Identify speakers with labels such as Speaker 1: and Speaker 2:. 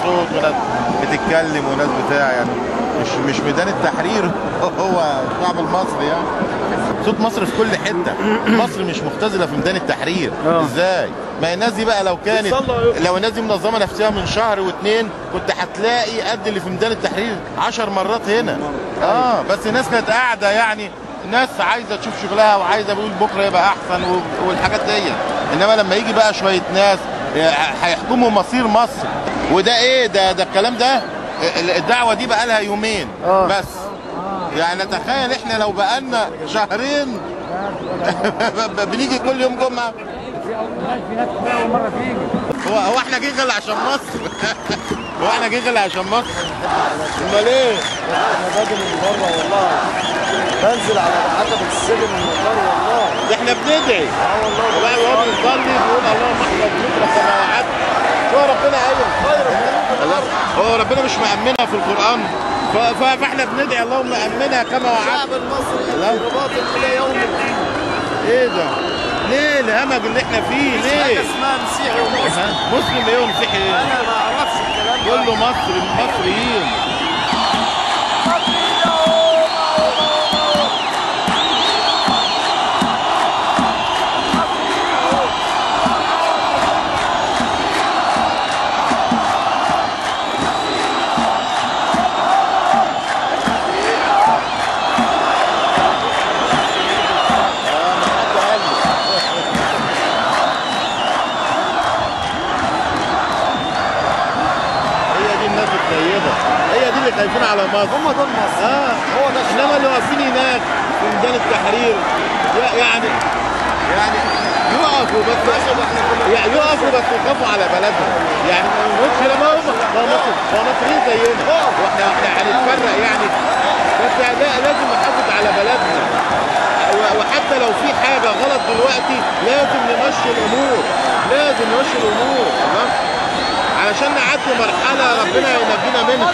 Speaker 1: صوت وناس بتتكلم وناس بتاع يعني مش ميدان التحرير هو الشعب المصري يعني. صوت مصر في كل حته. مصر مش مختزله في ميدان التحرير. ازاي؟ ما الناس دي بقى لو الناس دي منظمه نفسها من شهر واتنين كنت هتلاقي قد اللي في ميدان التحرير 10 مرات هنا. بس الناس كانت قاعده يعني، ناس عايزه تشوف شغلها وعايزه بيقول بكره يبقى احسن والحاجات دي. انما لما يجي بقى شويه ناس هيحكموا مصير مصر، وده ايه ده الكلام ده. الدعوه دي بقى لها يومين بس. يعني تخيل احنا لو بقالنا شهرين بنيجي كل يوم جمعه. هو احنا جه غير عشان مصر؟ هو احنا جه غير عشان مصر؟ امال ايه؟
Speaker 2: انا باجي من بره والله، بنزل على عتبة السجن من المطار والله.
Speaker 1: ده احنا بندعي. والله وهو بيصلي بيقول اللهم احفظ مصر كما وعدت. هو ربنا قايل هو ربنا مش مأمنها في القرآن، فاحنا بندعي اللهم أمنها كما وعدت.
Speaker 2: الشعب المصري رباط إلى يوم الدين.
Speaker 1: ايه ده؟ ليه الهمج اللي احنا فيه؟ ليه؟
Speaker 2: حاجة اسمها مسيحي ومسلم.
Speaker 1: مسلم ايه ومسيحي ايه؟
Speaker 2: أنا ما أعرفش الكلام ده.
Speaker 1: كله مصريين. هي دي اللي خايفين على مصر.
Speaker 2: هم دول مصر.
Speaker 1: هو ده. انما اللي واقفين هناك في ميدان التحرير يعني يقفوا بس يخافوا على بلدهم. يعني ما يقولش لا ما هو مصريين زينا واحنا هنتفرق يعني. بس لازم نحافظ على بلدنا، وحتى لو في حاجه غلط دلوقتي لازم نمشي الامور. علشان نعدي مرحله ربنا ينجينا منها.